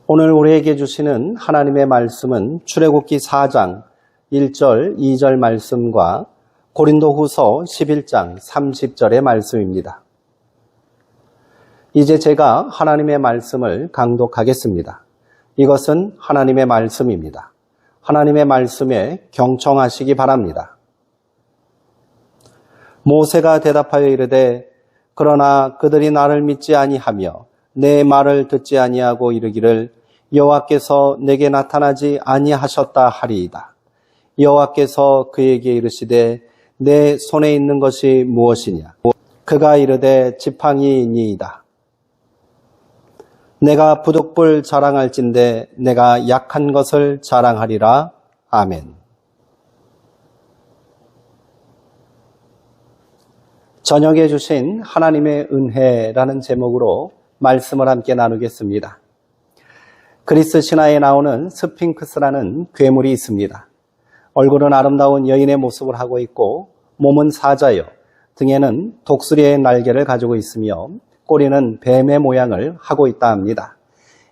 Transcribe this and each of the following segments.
오늘 우리에게 주시는 하나님의 말씀은 출애굽기 4장 1절, 2절 말씀과 고린도후서 11장 30절의 말씀입니다. 이제 제가 하나님의 말씀을 강독하겠습니다. 이것은 하나님의 말씀입니다. 하나님의 말씀에 경청하시기 바랍니다. 모세가 대답하여 이르되 그러나 그들이 나를 믿지 아니하며 내 말을 듣지 아니하고 이르기를 여호와께서 내게 나타나지 아니하셨다 하리이다. 여호와께서 그에게 이르시되 내 손에 있는 것이 무엇이냐? 그가 이르되 지팡이니이다. 내가 부득불 자랑할진대 내가 약한 것을 자랑하리라. 아멘. 저녁에 주신 하나님의 은혜라는 제목으로 말씀을 함께 나누겠습니다. 그리스 신화에 나오는 스핑크스라는 괴물이 있습니다. 얼굴은 아름다운 여인의 모습을 하고 있고 몸은 사자여 등에는 독수리의 날개를 가지고 있으며 꼬리는 뱀의 모양을 하고 있다 합니다.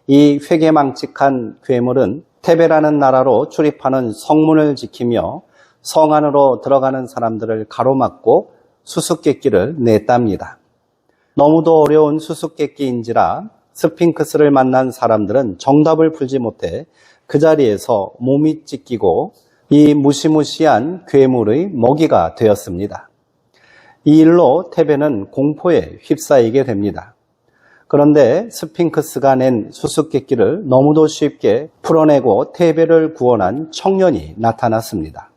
이 회개망측한 괴물은 테베라는 나라로 출입하는 성문을 지키며 성 안으로 들어가는 사람들을 가로막고 수수께끼를 냈답니다. 너무도 어려운 수수께끼인지라 스핑크스를 만난 사람들은 정답을 풀지 못해 그 자리에서 몸이 찢기고 이 무시무시한 괴물의 먹이가 되었습니다. 이 일로 테베는 공포에 휩싸이게 됩니다. 그런데 스핑크스가 낸 수수께끼를 너무도 쉽게 풀어내고 테베를 구원한 청년이 나타났습니다.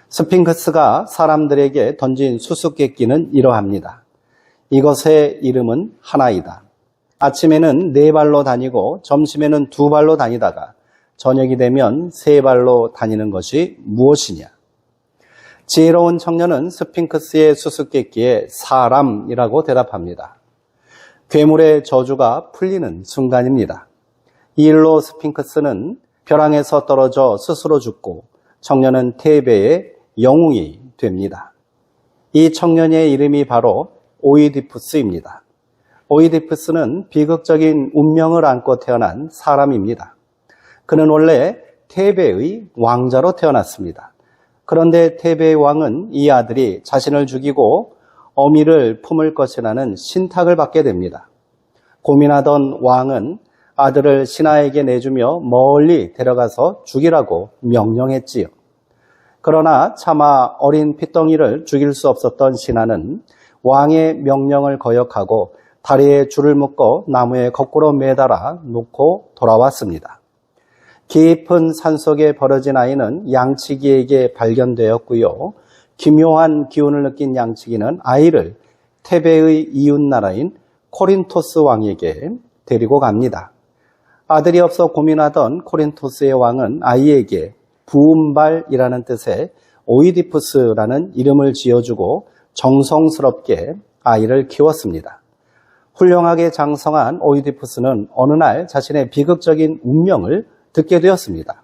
스핑크스가 사람들에게 던진 수수께끼는 이러합니다. 이것의 이름은 하나이다. 아침에는 4발로 다니고 점심에는 2발로 다니다가 저녁이 되면 3발로 다니는 것이 무엇이냐? 지혜로운 청년은 스핑크스의 수수께끼에 사람이라고 대답합니다. 괴물의 저주가 풀리는 순간입니다. 이 일로 스핑크스는 벼랑에서 떨어져 스스로 죽고 청년은 테베의 영웅이 됩니다. 이 청년의 이름이 바로 오이디푸스입니다. 오이디푸스는 비극적인 운명을 안고 태어난 사람입니다. 그는 원래 테베의 왕자로 태어났습니다. 그런데 테베의 왕은 이 아들이 자신을 죽이고 어미를 품을 것이라는 신탁을 받게 됩니다. 고민하던 왕은 아들을 신하에게 내주며 멀리 데려가서 죽이라고 명령했지요. 그러나 차마 어린 핏덩이를 죽일 수 없었던 신하는 왕의 명령을 거역하고 다리에 줄을 묶어 나무에 거꾸로 매달아 놓고 돌아왔습니다. 깊은 산속에 버려진 아이는 양치기에게 발견되었고요. 기묘한 기운을 느낀 양치기는 아이를 테베의 이웃나라인 코린토스 왕에게 데리고 갑니다. 아들이 없어 고민하던 코린토스의 왕은 아이에게 부음발이라는 뜻의 오이디푸스라는 이름을 지어주고 정성스럽게 아이를 키웠습니다. 훌륭하게 장성한 오이디푸스는 어느 날 자신의 비극적인 운명을 듣게 되었습니다.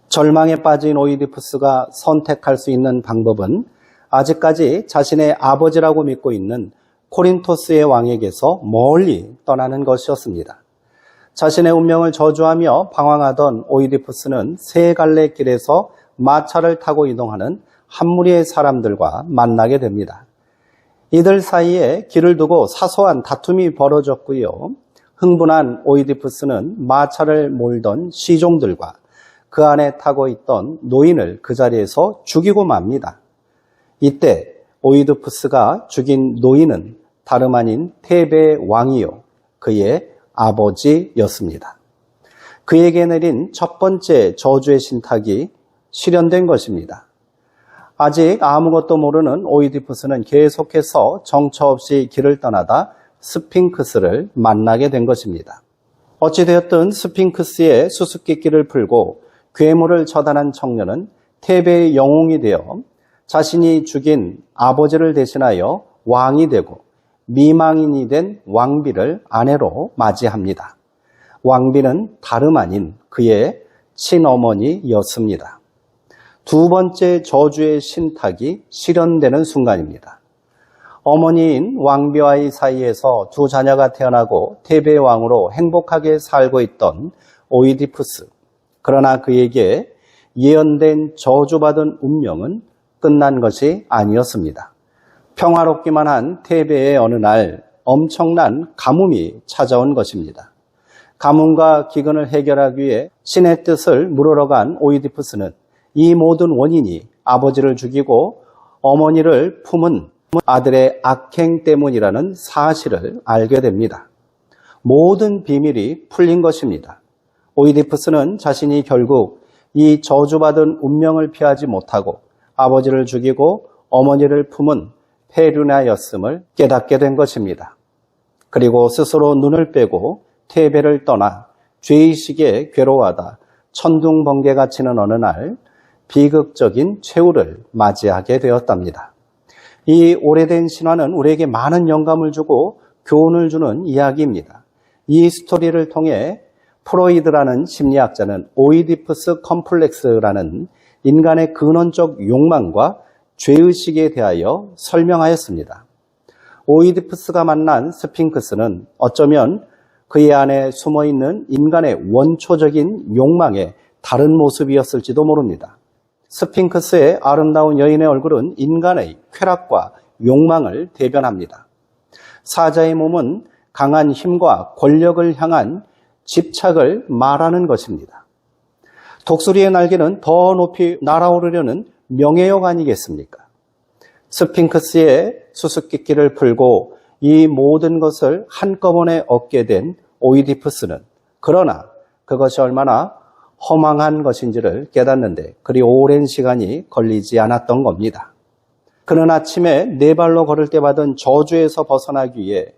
절망에 빠진 오이디푸스가 선택할 수 있는 방법은 아직까지 자신의 아버지라고 믿고 있는 코린토스의 왕에게서 멀리 떠나는 것이었습니다. 자신의 운명을 저주하며 방황하던 오이디푸스는 세 갈래 길에서 마차를 타고 이동하는 한 무리의 사람들과 만나게 됩니다. 이들 사이에 길을 두고 사소한 다툼이 벌어졌고요. 흥분한 오이디푸스는 마차를 몰던 시종들과 그 안에 타고 있던 노인을 그 자리에서 죽이고 맙니다. 이때 오이디푸스가 죽인 노인은 다름 아닌 테베의 왕이요 그의 아버지였습니다. 그에게 내린 첫 번째 저주의 신탁이 실현된 것입니다. 아직 아무것도 모르는 오이디푸스는 계속해서 정처 없이 길을 떠나다 스핑크스를 만나게 된 것입니다. 어찌되었든 스핑크스의 수수께끼를 풀고 괴물을 처단한 청년은 테베의 영웅이 되어 자신이 죽인 아버지를 대신하여 왕이 되고 미망인이 된 왕비를 아내로 맞이합니다. 왕비는 다름 아닌 그의 친어머니였습니다. 두 번째 저주의 신탁이 실현되는 순간입니다. 어머니인 왕비와의 사이에서 두 자녀가 태어나고 테베의 왕으로 행복하게 살고 있던 오이디푸스. 그러나 그에게 예언된 저주받은 운명은 끝난 것이 아니었습니다. 평화롭기만 한 테베의 어느 날 엄청난 가뭄이 찾아온 것입니다. 가뭄과 기근을 해결하기 위해 신의 뜻을 물으러 간 오이디푸스는 이 모든 원인이 아버지를 죽이고 어머니를 품은 아들의 악행 때문이라는 사실을 알게 됩니다. 모든 비밀이 풀린 것입니다. 오이디푸스는 자신이 결국 이 저주받은 운명을 피하지 못하고 아버지를 죽이고 어머니를 품은 페류나였음을 깨닫게 된 것입니다. 그리고 스스로 눈을 빼고 테베를 떠나 죄의식에 괴로워하다 천둥번개가 치는 어느 날 비극적인 최후를 맞이하게 되었답니다. 이 오래된 신화는 우리에게 많은 영감을 주고 교훈을 주는 이야기입니다. 이 스토리를 통해 프로이드라는 심리학자는 오이디푸스 컴플렉스라는 인간의 근원적 욕망과 죄의식에 대하여 설명하였습니다. 오이디푸스가 만난 스핑크스는 어쩌면 그의 안에 숨어있는 인간의 원초적인 욕망의 다른 모습이었을지도 모릅니다. 스핑크스의 아름다운 여인의 얼굴은 인간의 쾌락과 욕망을 대변합니다. 사자의 몸은 강한 힘과 권력을 향한 집착을 말하는 것입니다. 독수리의 날개는 더 높이 날아오르려는 명예욕 아니겠습니까? 스핑크스의 수수께끼를 풀고 이 모든 것을 한꺼번에 얻게 된 오이디푸스는 그러나 그것이 얼마나 허망한 것인지를 깨닫는데 그리 오랜 시간이 걸리지 않았던 겁니다. 그는 아침에 네 발로 걸을 때 받은 저주에서 벗어나기 위해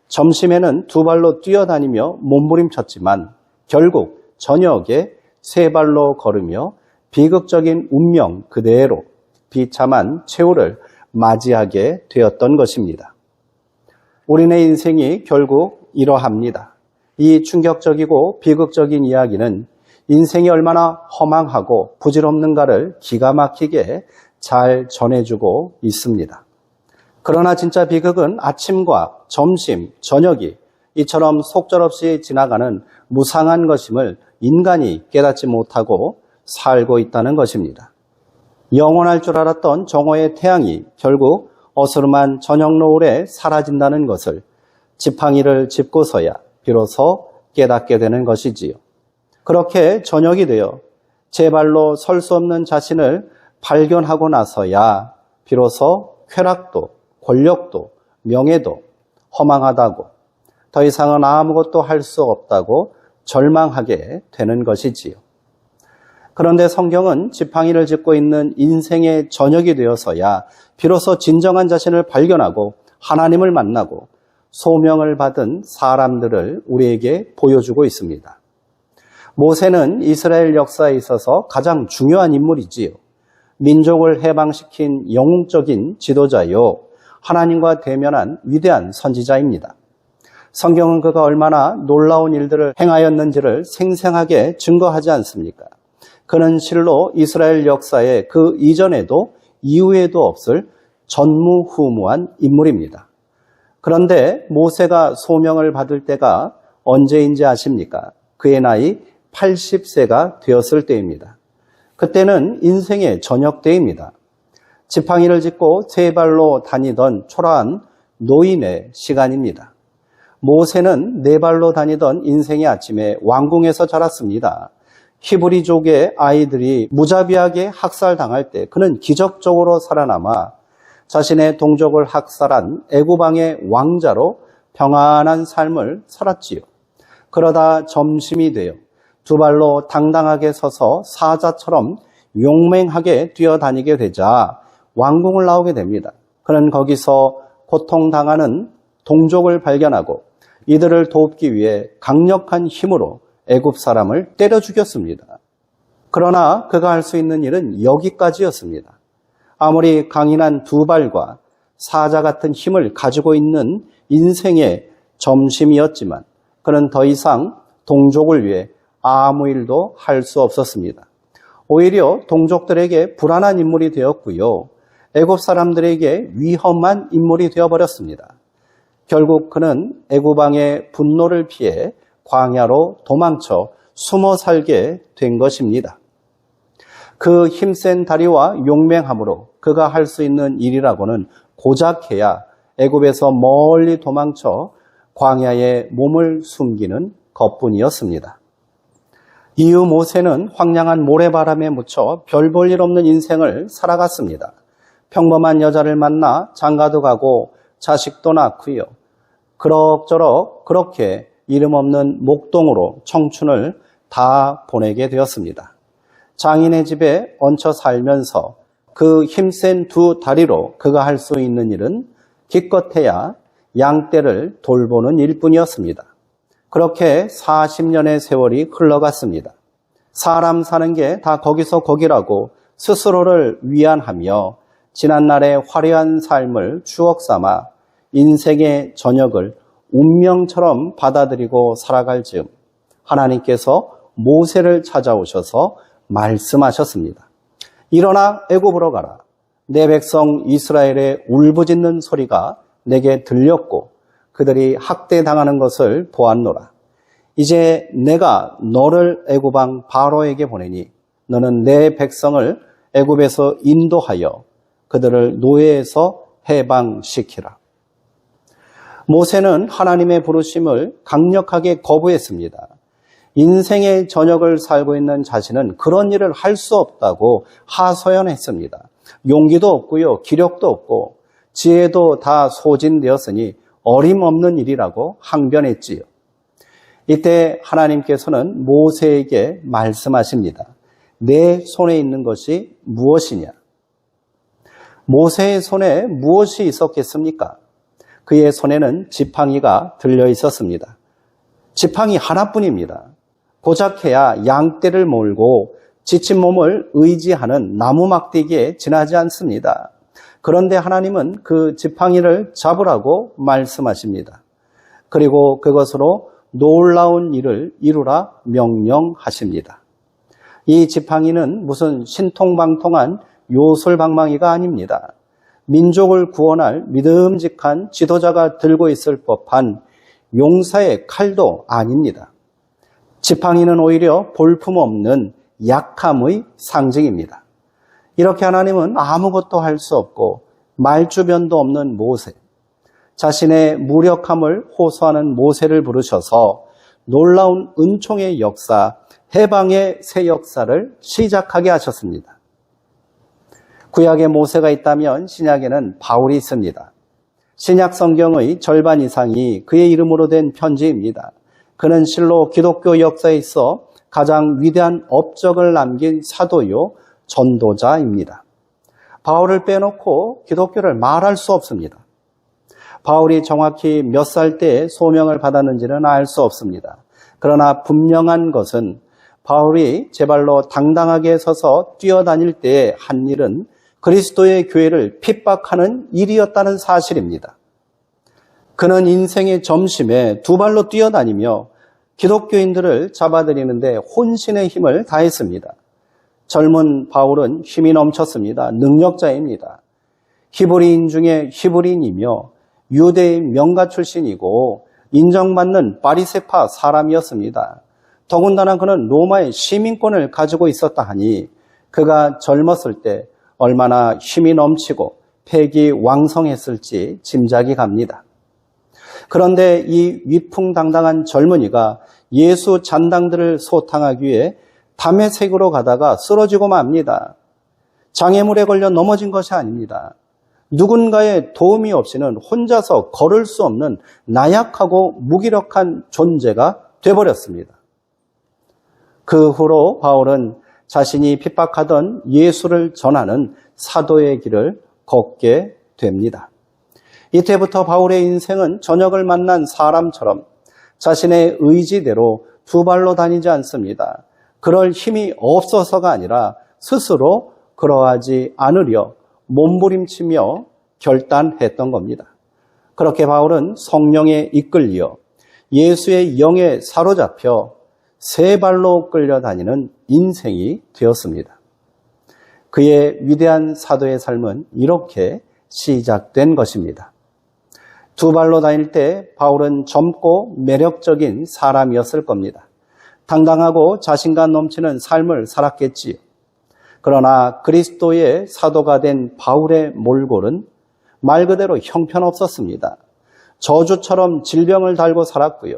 점심에는 두 발로 뛰어다니며 몸부림쳤지만 결국 저녁에 세 발로 걸으며 비극적인 운명 그대로 비참한 최후를 맞이하게 되었던 것입니다. 우리네 인생이 결국 이러합니다. 이 충격적이고 비극적인 이야기는 인생이 얼마나 허망하고 부질없는가를 기가 막히게 잘 전해주고 있습니다. 그러나 진짜 비극은 아침과 점심, 저녁이 이처럼 속절없이 지나가는 무상한 것임을 인간이 깨닫지 못하고 살고 있다는 것입니다. 영원할 줄 알았던 정오의 태양이 결국 어스름한 저녁 노을에 사라진다는 것을 지팡이를 짚고서야 비로소 깨닫게 되는 것이지요. 그렇게 저녁이 되어 제 발로 설 수 없는 자신을 발견하고 나서야 비로소 쾌락도 권력도 명예도 허망하다고 더 이상은 아무것도 할 수 없다고 절망하게 되는 것이지요. 그런데 성경은 지팡이를 짚고 있는 인생의 저녁이 되어서야 비로소 진정한 자신을 발견하고 하나님을 만나고 소명을 받은 사람들을 우리에게 보여주고 있습니다. 모세는 이스라엘 역사에 있어서 가장 중요한 인물이지요. 민족을 해방시킨 영웅적인 지도자요. 하나님과 대면한 위대한 선지자입니다. 성경은 그가 얼마나 놀라운 일들을 행하였는지를 생생하게 증거하지 않습니까? 그는 실로 이스라엘 역사의 그 이전에도 이후에도 없을 전무후무한 인물입니다. 그런데 모세가 소명을 받을 때가 언제인지 아십니까? 그의 나이 80세가 되었을 때입니다. 그때는 인생의 저녁 때입니다. 지팡이를 짚고 세 발로 다니던 초라한 노인의 시간입니다. 모세는 네 발로 다니던 인생의 아침에 왕궁에서 자랐습니다. 히브리족의 아이들이 무자비하게 학살당할 때 그는 기적적으로 살아남아 자신의 동족을 학살한 애굽왕의 왕자로 평안한 삶을 살았지요. 그러다 점심이 되어 두 발로 당당하게 서서 사자처럼 용맹하게 뛰어다니게 되자 왕궁을 나오게 됩니다. 그는 거기서 고통당하는 동족을 발견하고 이들을 돕기 위해 강력한 힘으로 애굽 사람을 때려 죽였습니다. 그러나 그가 할 수 있는 일은 여기까지였습니다. 아무리 강인한 두 발과 사자 같은 힘을 가지고 있는 인생의 점심이었지만 그는 더 이상 동족을 위해 아무 일도 할 수 없었습니다. 오히려 동족들에게 불안한 인물이 되었고요. 애굽 사람들에게 위험한 인물이 되어버렸습니다. 결국 그는 애굽 왕의 분노를 피해 광야로 도망쳐 숨어 살게 된 것입니다. 그 힘센 다리와 용맹함으로 그가 할 수 있는 일이라고는 고작 해야 애굽에서 멀리 도망쳐 광야에 몸을 숨기는 것뿐이었습니다. 이후 모세는 황량한 모래바람에 묻혀 별 볼 일 없는 인생을 살아갔습니다. 평범한 여자를 만나 장가도 가고 자식도 낳고요. 그럭저럭 그렇게 이름 없는 목동으로 청춘을 다 보내게 되었습니다. 장인의 집에 얹혀 살면서 그 힘센 두 다리로 그가 할 수 있는 일은 기껏해야 양떼를 돌보는 일뿐이었습니다. 그렇게 40년의 세월이 흘러갔습니다. 사람 사는 게 다 거기서 거기라고 스스로를 위안하며 지난날의 화려한 삶을 추억 삼아 인생의 저녁을 운명처럼 받아들이고 살아갈 즈음 하나님께서 모세를 찾아오셔서 말씀하셨습니다. 일어나 애굽으로 가라. 내 백성 이스라엘의 울부짖는 소리가 내게 들렸고 그들이 학대당하는 것을 보았노라. 이제 내가 너를 애굽 왕 바로에게 보내니 너는 내 백성을 애굽에서 인도하여 그들을 노예에서 해방시키라. 모세는 하나님의 부르심을 강력하게 거부했습니다. 인생의 전역을 살고 있는 자신은 그런 일을 할 수 없다고 하소연했습니다. 용기도 없고요, 기력도 없고 지혜도 다 소진되었으니 어림없는 일이라고 항변했지요. 이때 하나님께서는 모세에게 말씀하십니다. 내 손에 있는 것이 무엇이냐? 모세의 손에 무엇이 있었겠습니까? 그의 손에는 지팡이가 들려 있었습니다. 지팡이 하나뿐입니다. 고작해야 양떼를 몰고 지친 몸을 의지하는 나무 막대기에 지나지 않습니다. 그런데 하나님은 그 지팡이를 잡으라고 말씀하십니다. 그리고 그것으로 놀라운 일을 이루라 명령하십니다. 이 지팡이는 무슨 신통방통한 요술방망이가 아닙니다. 민족을 구원할 믿음직한 지도자가 들고 있을 법한 용사의 칼도 아닙니다. 지팡이는 오히려 볼품없는 약함의 상징입니다. 이렇게 하나님은 아무것도 할 수 없고 말주변도 없는 모세, 자신의 무력함을 호소하는 모세를 부르셔서 놀라운 은총의 역사, 해방의 새 역사를 시작하게 하셨습니다. 구약에 모세가 있다면 신약에는 바울이 있습니다. 신약 성경의 절반 이상이 그의 이름으로 된 편지입니다. 그는 실로 기독교 역사에 있어 가장 위대한 업적을 남긴 사도요 전도자입니다. 바울을 빼놓고 기독교를 말할 수 없습니다. 바울이 정확히 몇 살 때 소명을 받았는지는 알 수 없습니다. 그러나 분명한 것은 바울이 제 발로 당당하게 서서 뛰어다닐 때 한 일은 그리스도의 교회를 핍박하는 일이었다는 사실입니다. 그는 인생의 점심에 두 발로 뛰어다니며 기독교인들을 잡아들이는데 혼신의 힘을 다했습니다. 젊은 바울은 힘이 넘쳤습니다. 능력자입니다. 히브리인 중에 히브리인이며 유대의 명가 출신이고 인정받는 바리새파 사람이었습니다. 더군다나 그는 로마의 시민권을 가지고 있었다 하니 그가 젊었을 때 얼마나 힘이 넘치고 패기 왕성했을지 짐작이 갑니다. 그런데 이 위풍당당한 젊은이가 예수 잔당들을 소탕하기 위해 다메섹으로 가다가 쓰러지고 맙니다. 장애물에 걸려 넘어진 것이 아닙니다. 누군가의 도움이 없이는 혼자서 걸을 수 없는 나약하고 무기력한 존재가 되어버렸습니다. 그 후로 바울은 자신이 핍박하던 예수를 전하는 사도의 길을 걷게 됩니다. 이때부터 바울의 인생은 저녁을 만난 사람처럼 자신의 의지대로 두 발로 다니지 않습니다. 그럴 힘이 없어서가 아니라 스스로 그러하지 않으려 몸부림치며 결단했던 겁니다. 그렇게 바울은 성령에 이끌려 예수의 영에 사로잡혀 세 발로 끌려다니는 인생이 되었습니다. 그의 위대한 사도의 삶은 이렇게 시작된 것입니다. 두 발로 다닐 때 바울은 젊고 매력적인 사람이었을 겁니다. 당당하고 자신감 넘치는 삶을 살았겠지요. 그러나 그리스도의 사도가 된 바울의 몰골은 말 그대로 형편없었습니다. 저주처럼 질병을 달고 살았고요.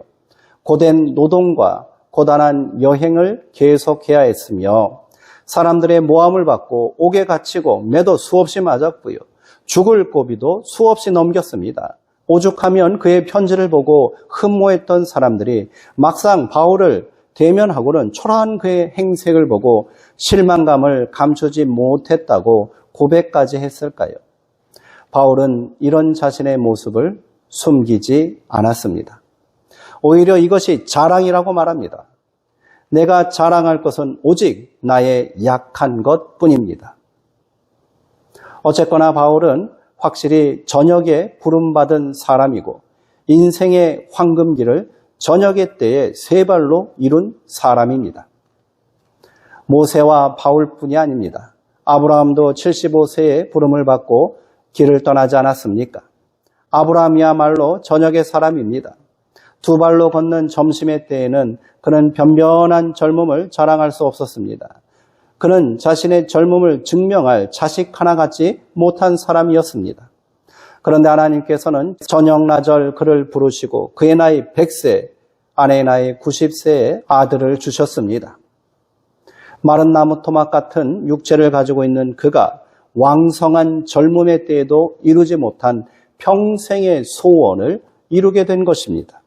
고된 노동과 고단한 여행을 계속해야 했으며 사람들의 모함을 받고 옥에 갇히고 매도 수없이 맞았고요. 죽을 고비도 수없이 넘겼습니다. 오죽하면 그의 편지를 보고 흠모했던 사람들이 막상 바울을 대면하고는 초라한 그의 행색을 보고 실망감을 감추지 못했다고 고백까지 했을까요? 바울은 이런 자신의 모습을 숨기지 않았습니다. 오히려 이것이 자랑이라고 말합니다. 내가 자랑할 것은 오직 나의 약한 것뿐입니다. 어쨌거나 바울은 확실히 저녁에 부름받은 사람이고 인생의 황금기를 저녁의 때에 세 발로 이룬 사람입니다. 모세와 바울뿐이 아닙니다. 아브라함도 75세에 부름을 받고 길을 떠나지 않았습니까? 아브라함이야말로 저녁의 사람입니다. 두 발로 걷는 점심의 때에는 그는 변변한 젊음을 자랑할 수 없었습니다. 그는 자신의 젊음을 증명할 자식 하나 갖지 못한 사람이었습니다. 그런데 하나님께서는 저녁나절 그를 부르시고 그의 나이 100세, 아내의 나이 90세의 아들을 주셨습니다. 마른 나무 토막 같은 육체를 가지고 있는 그가 왕성한 젊음의 때에도 이루지 못한 평생의 소원을 이루게 된 것입니다.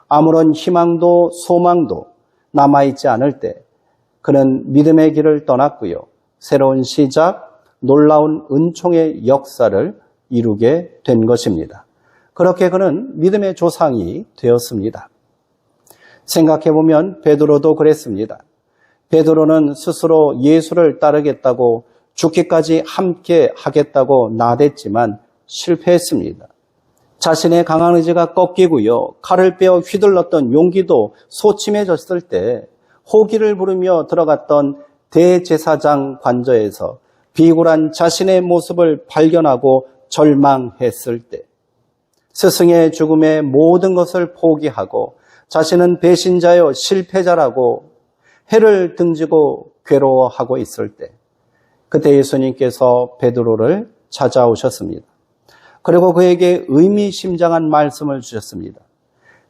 아무런 희망도 소망도 남아있지 않을 때 그는 믿음의 길을 떠났고요. 새로운 시작, 놀라운 은총의 역사를 이루게 된 것입니다. 그렇게 그는 믿음의 조상이 되었습니다. 생각해보면 베드로도 그랬습니다. 베드로는 스스로 예수를 따르겠다고 죽기까지 함께 하겠다고 나댔지만 실패했습니다. 자신의 강한 의지가 꺾이고요. 칼을 빼어 휘둘렀던 용기도 소침해졌을 때 호기를 부르며 들어갔던 대제사장 관저에서 비굴한 자신의 모습을 발견하고 절망했을 때 스승의 죽음에 모든 것을 포기하고 자신은 배신자요 실패자라고 해를 등지고 괴로워하고 있을 때 그때 예수님께서 베드로를 찾아오셨습니다. 그리고 그에게 의미심장한 말씀을 주셨습니다.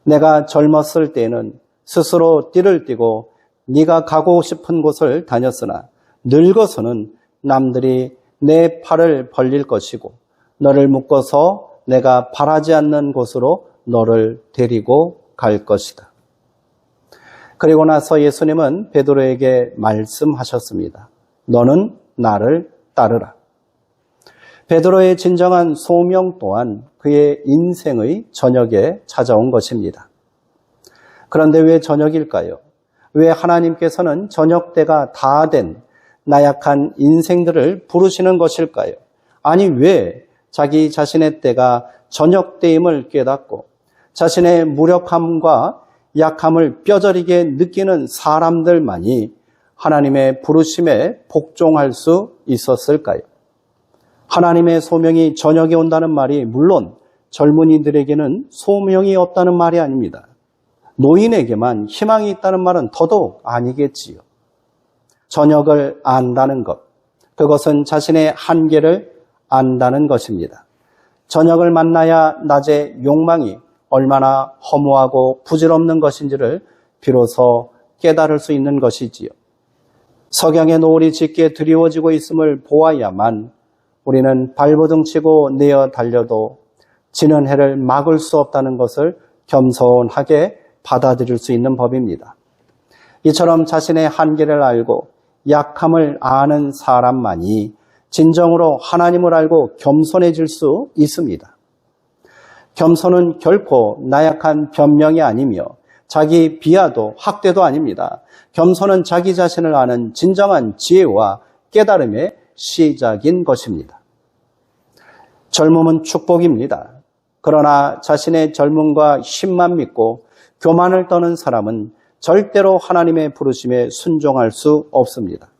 내가 젊었을 때는 스스로 띠를 띠고 네가 가고 싶은 곳을 다녔으나 늙어서는 남들이 내 팔을 벌릴 것이고 너를 묶어서 내가 바라지 않는 곳으로 너를 데리고 갈 것이다. 그리고 나서 예수님은 베드로에게 말씀하셨습니다. 너는 나를 따르라. 베드로의 진정한 소명 또한 그의 인생의 저녁에 찾아온 것입니다. 그런데 왜 저녁일까요? 왜 하나님께서는 저녁 때가 다 된 나약한 인생들을 부르시는 것일까요? 아니 왜 자기 자신의 때가 저녁 때임을 깨닫고 자신의 무력함과 약함을 뼈저리게 느끼는 사람들만이 하나님의 부르심에 복종할 수 있었을까요? 하나님의 소명이 저녁에 온다는 말이 물론 젊은이들에게는 소명이 없다는 말이 아닙니다. 노인에게만 희망이 있다는 말은 더더욱 아니겠지요. 저녁을 안다는 것, 그것은 자신의 한계를 안다는 것입니다. 저녁을 만나야 낮의 욕망이 얼마나 허무하고 부질없는 것인지를 비로소 깨달을 수 있는 것이지요. 석양의 노을이 짙게 드리워지고 있음을 보아야만 우리는 발버둥치고 내어 달려도 지는 해를 막을 수 없다는 것을 겸손하게 받아들일 수 있는 법입니다. 이처럼 자신의 한계를 알고 약함을 아는 사람만이 진정으로 하나님을 알고 겸손해질 수 있습니다. 겸손은 결코 나약한 변명이 아니며 자기 비하도 학대도 아닙니다. 겸손은 자기 자신을 아는 진정한 지혜와 깨달음의 시작인 것입니다. 젊음은 축복입니다. 그러나 자신의 젊음과 힘만 믿고 교만을 떠는 사람은 절대로 하나님의 부르심에 순종할 수 없습니다.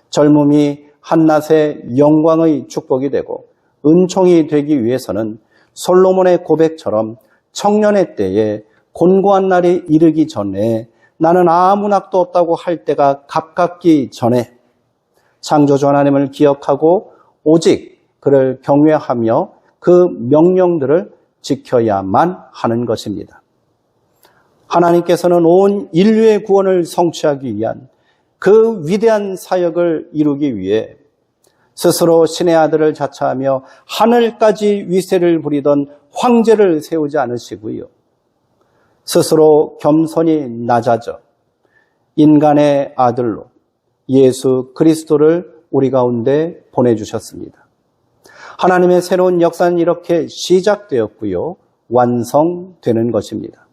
젊음이 한낮의 영광의 축복이 되고 은총이 되기 위해서는 솔로몬의 고백처럼 청년의 때에 곤고한 날이 이르기 전에 나는 아무 낙도 없다고 할 때가 가깝기 전에 창조주 하나님을 기억하고 오직 그를 경외하며 그 명령들을 지켜야만 하는 것입니다. 하나님께서는 온 인류의 구원을 성취하기 위한 그 위대한 사역을 이루기 위해 스스로 신의 아들을 자처하며 하늘까지 위세를 부리던 황제를 세우지 않으시고요. 스스로 겸손히 낮아져 인간의 아들로 예수 그리스도를 우리 가운데 보내주셨습니다. 하나님의 새로운 역사는 이렇게 시작되었고요. 완성되는 것입니다.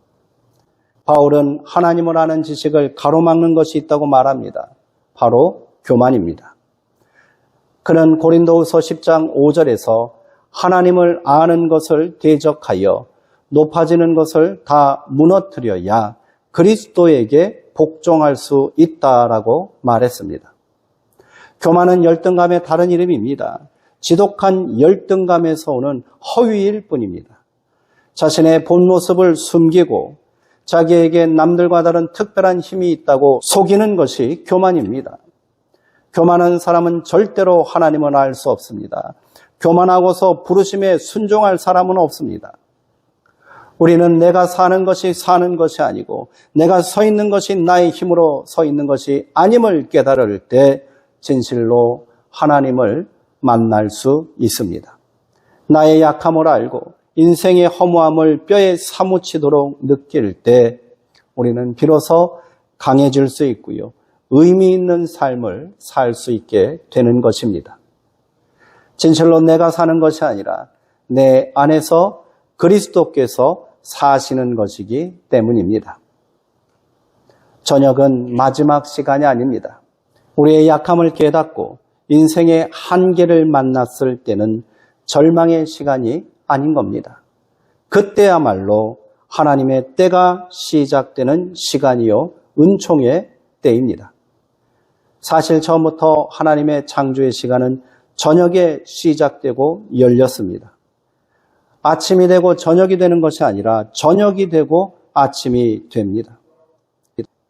바울은 하나님을 아는 지식을 가로막는 것이 있다고 말합니다. 바로 교만입니다. 그는 고린도후서 10장 5절에서 하나님을 아는 것을 대적하여 높아지는 것을 다 무너뜨려야 그리스도에게 복종할 수 있다라고 말했습니다. 교만은 열등감의 다른 이름입니다. 지독한 열등감에서 오는 허위일 뿐입니다. 자신의 본 모습을 숨기고 자기에게 남들과 다른 특별한 힘이 있다고 속이는 것이 교만입니다. 교만한 사람은 절대로 하나님을 알 수 없습니다. 교만하고서 부르심에 순종할 사람은 없습니다. 우리는 내가 사는 것이 아니고 내가 서 있는 것이 나의 힘으로 서 있는 것이 아님을 깨달을 때 진실로 하나님을 만날 수 있습니다. 나의 약함을 알고 인생의 허무함을 뼈에 사무치도록 느낄 때 우리는 비로소 강해질 수 있고요. 의미 있는 삶을 살 수 있게 되는 것입니다. 진실로 내가 사는 것이 아니라 내 안에서 그리스도께서 사시는 것이기 때문입니다. 저녁은 마지막 시간이 아닙니다. 우리의 약함을 깨닫고 인생의 한계를 만났을 때는 절망의 시간이 아닌 겁니다. 그때야말로 하나님의 때가 시작되는 시간이요 은총의 때입니다. 사실 처음부터 하나님의 창조의 시간은 저녁에 시작되고 열렸습니다. 아침이 되고 저녁이 되는 것이 아니라 저녁이 되고 아침이 됩니다.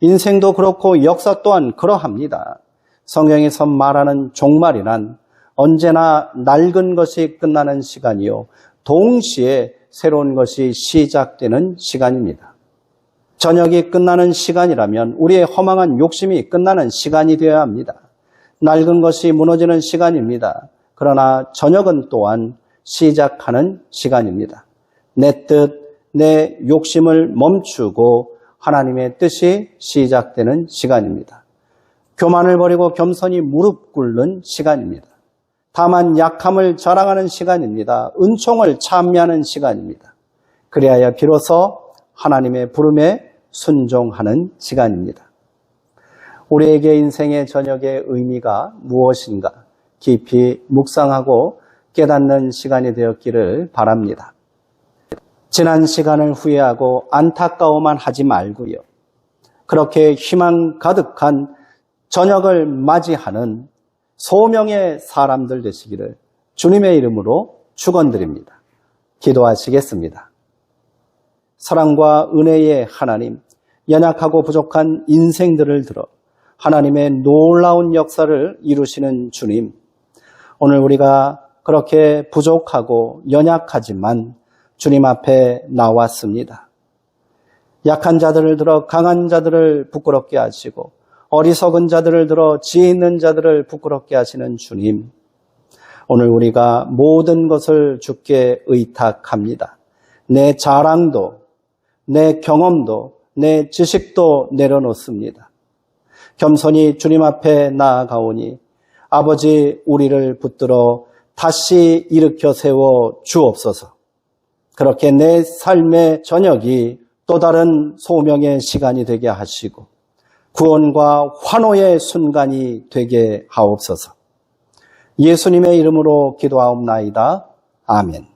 인생도 그렇고 역사 또한 그러합니다. 성경에서 말하는 종말이란 언제나 낡은 것이 끝나는 시간이요 동시에 새로운 것이 시작되는 시간입니다. 저녁이 끝나는 시간이라면 우리의 허망한 욕심이 끝나는 시간이 되어야 합니다. 낡은 것이 무너지는 시간입니다. 그러나 저녁은 또한 시작하는 시간입니다. 내 뜻, 내 욕심을 멈추고 하나님의 뜻이 시작되는 시간입니다. 교만을 버리고 겸손히 무릎 꿇는 시간입니다. 다만 약함을 자랑하는 시간입니다. 은총을 찬미하는 시간입니다. 그리하여 비로소 하나님의 부름에 순종하는 시간입니다. 우리에게 인생의 저녁의 의미가 무엇인가 깊이 묵상하고 깨닫는 시간이 되었기를 바랍니다. 지난 시간을 후회하고 안타까워만 하지 말고요. 그렇게 희망 가득한 저녁을 맞이하는 소명의 사람들 되시기를 주님의 이름으로 축원드립니다. 기도하시겠습니다. 사랑과 은혜의 하나님, 연약하고 부족한 인생들을 들어 하나님의 놀라운 역사를 이루시는 주님, 오늘 우리가 그렇게 부족하고 연약하지만 주님 앞에 나왔습니다. 약한 자들을 들어 강한 자들을 부끄럽게 하시고 어리석은 자들을 들어 지혜 있는 자들을 부끄럽게 하시는 주님, 오늘 우리가 모든 것을 주께 의탁합니다. 내 자랑도, 내 경험도, 내 지식도 내려놓습니다. 겸손히 주님 앞에 나아가오니 아버지 우리를 붙들어 다시 일으켜 세워 주옵소서. 그렇게 내 삶의 저녁이 또 다른 소명의 시간이 되게 하시고 구원과 환호의 순간이 되게 하옵소서. 예수님의 이름으로 기도하옵나이다. 아멘.